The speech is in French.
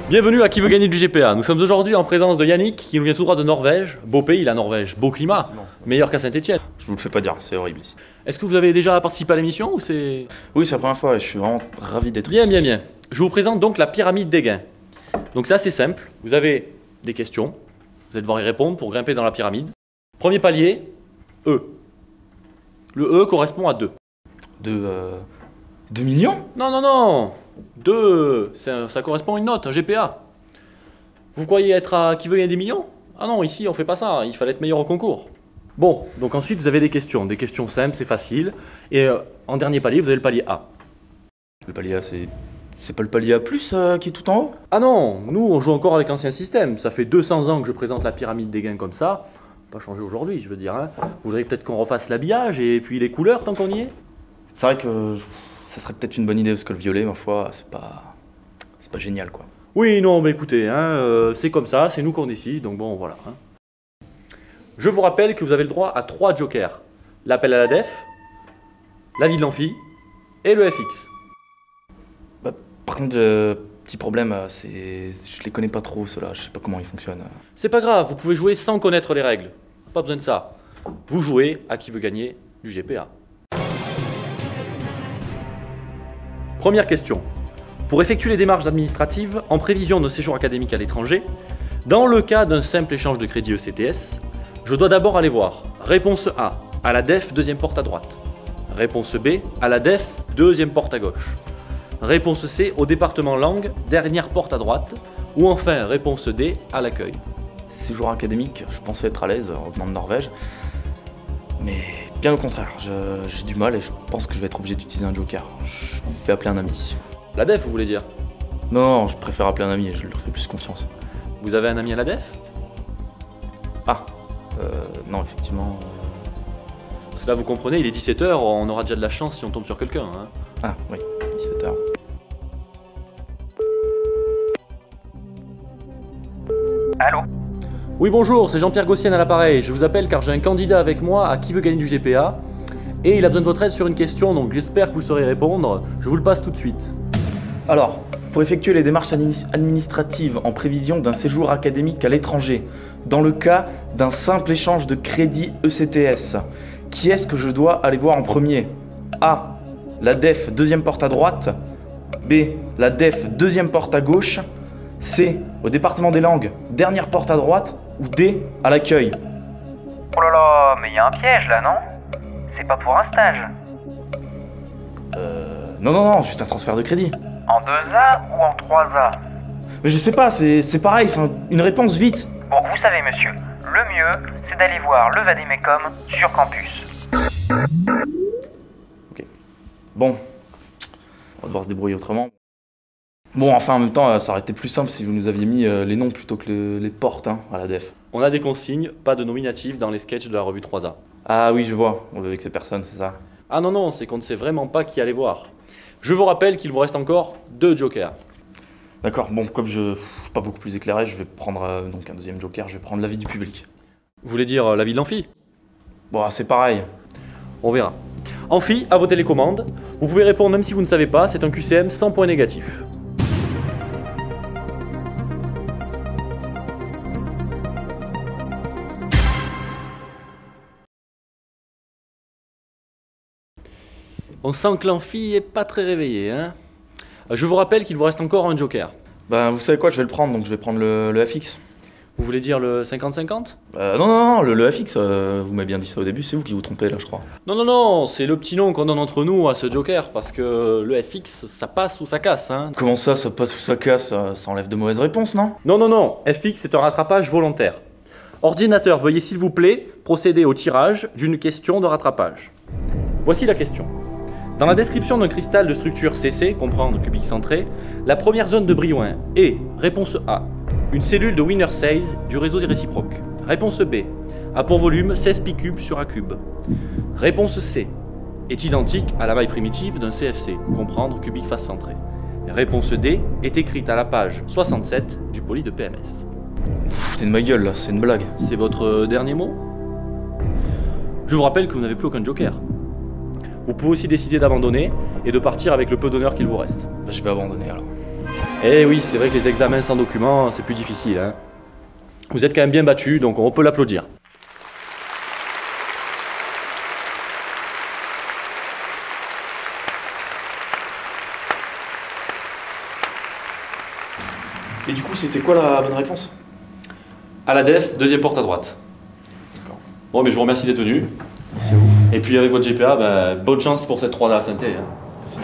Bienvenue à Qui veut gagner du GPA. Nous sommes aujourd'hui en présence de Yannick qui nous vient tout droit de Norvège. Beau pays la Norvège, beau climat, meilleur qu'à Saint-Etienne. Je vous le fais pas dire, c'est horrible ici. Est-ce que vous avez déjà participé à l'émission ou c'est... Oui, c'est la première fois et je suis vraiment ravi d'être Bien, ici. bien, bien. Je vous présente donc la pyramide des gains. Donc c'est assez simple. Vous avez des questions. Vous allez devoir y répondre pour grimper dans la pyramide. Premier palier, E. Le E correspond à 2. 2 millions? Non, non, non. 2, ça correspond à une note, un GPA. Vous croyez être à Qui veut gagner des millions? Ah non, ici on fait pas ça, il fallait être meilleur au concours. Bon, donc ensuite vous avez des questions simples, c'est facile. Et en dernier palier, vous avez le palier A. Le palier A, c'est pas le palier A+, qui est tout en haut? Ah non, nous on joue encore avec l'ancien système. Ça fait 200 ans que je présente la pyramide des gains comme ça. Pas changé aujourd'hui, je veux dire. Hein. Vous voudriez peut-être qu'on refasse l'habillage et puis les couleurs tant qu'on y est? C'est vrai que ça serait peut-être une bonne idée parce que le violet, ma foi, c'est pas génial quoi. Oui, non, mais écoutez, hein, c'est comme ça, c'est nous qu'on décide, donc bon, voilà. Hein. Je vous rappelle que vous avez le droit à 3 jokers. L'appel à la def, la vie de l'amphi et le FX. Bah, par contre, petit problème, je les connais pas trop ceux-là, je sais pas comment ils fonctionnent. C'est pas grave, vous pouvez jouer sans connaître les règles. Pas besoin de ça. Vous jouez à Qui veut gagner du GPA. Première question. Pour effectuer les démarches administratives en prévision d'un séjour académique à l'étranger, dans le cas d'un simple échange de crédit ECTS, je dois d'abord aller voir réponse A, à la DEF, deuxième porte à droite. Réponse B, à la DEF, deuxième porte à gauche. Réponse C, au département langue, dernière porte à droite. Ou enfin, réponse D, à l'accueil. Séjour académique, je pensais être à l'aise en venant de Norvège. Mais bien au contraire, j'ai du mal et je pense que je vais être obligé d'utiliser un joker. Je vais appeler un ami. La DEF, vous voulez dire? Non, je préfère appeler un ami et je leur fais plus confiance. Vous avez un ami à la DEF? Ah, non, effectivement. Parce que là, vous comprenez, il est 17h, on aura déjà de la chance si on tombe sur quelqu'un. Hein. Ah, oui, 17h. Allô? Oui, bonjour, c'est Jean-Pierre Gossienne à l'appareil. Je vous appelle car j'ai un candidat avec moi à Qui veut gagner du GPA. Et il a besoin de votre aide sur une question, donc j'espère que vous saurez répondre. Je vous le passe tout de suite. Alors, pour effectuer les démarches administratives en prévision d'un séjour académique à l'étranger, dans le cas d'un simple échange de crédit ECTS, qui est-ce que je dois aller voir en premier? A. La DEF, deuxième porte à droite. B. La DEF, deuxième porte à gauche. C. Au département des langues, dernière porte à droite. Ou D. À l'accueil. Oh là là, mais il y a un piège là, non? C'est pas pour un stage. Non, juste un transfert de crédit. En 2A ou en 3A? Mais je sais pas, c'est pareil, enfin, une réponse vite. Bon, vous savez monsieur, le mieux, c'est d'aller voir le Vademecum sur campus. Ok. Bon. On va devoir se débrouiller autrement. Bon, enfin, en même temps, ça aurait été plus simple si vous nous aviez mis les noms plutôt que les portes hein, à la def. On a des consignes, pas de nominatifs dans les sketchs de la revue 3A. Ah oui, je vois, on veut avec ces personnes, c'est ça. Ah non, non, c'est qu'on ne sait vraiment pas qui aller voir. Je vous rappelle qu'il vous reste encore 2 jokers. D'accord, bon, comme je suis pas beaucoup plus éclairé, je vais prendre donc un deuxième joker, je vais prendre l'avis du public. Vous voulez dire la vie de l'amphi? Bon, c'est pareil. On verra. Amphi, à vos télécommandes. Vous pouvez répondre même si vous ne savez pas, c'est un QCM sans point négatif. On sent que l'amphi est pas très réveillé, hein. Je vous rappelle qu'il vous reste encore un joker. Ben, vous savez quoi, je vais le prendre, donc je vais prendre le FX. Vous voulez dire le 50-50? Non, le FX, vous m'avez bien dit ça au début, c'est vous qui vous trompez là, je crois. Non, non, non, c'est le petit nom qu'on donne entre nous à ce joker, parce que le FX, ça passe ou ça casse, hein. Comment ça passe ou ça casse, ça enlève de mauvaises réponses, non? Non, non, non, FX c'est un rattrapage volontaire. Ordinateur, veuillez s'il vous plaît procéder au tirage d'une question de rattrapage. Voici la question. Dans la description d'un cristal de structure CC, comprendre cubique centré, la première zone de Brillouin est, réponse A, une cellule de Wiener 16 du réseau réciproque. Réponse B, a pour volume 16 pi cube sur A cube. Réponse C, est identique à la maille primitive d'un CFC, comprendre cubique face centré. Réponse D, est écrite à la page 67 du poly de PMS. Foutez de ma gueule là, c'est une blague. C'est votre dernier mot? Je vous rappelle que vous n'avez plus aucun joker. Vous pouvez aussi décider d'abandonner et de partir avec le peu d'honneur qu'il vous reste. Bah, je vais abandonner alors. Eh oui, c'est vrai que les examens sans documents, c'est plus difficile. Hein. Vous êtes quand même bien battus, donc on peut l'applaudir. Et du coup, c'était quoi la bonne réponse? À la DEF, deuxième porte à droite. D'accord. Bon, mais je vous remercie d'être venu. Merci à vous. Et puis avec votre GPA, bonne chance pour cette 3A à Saint-Thé. Hein. Merci.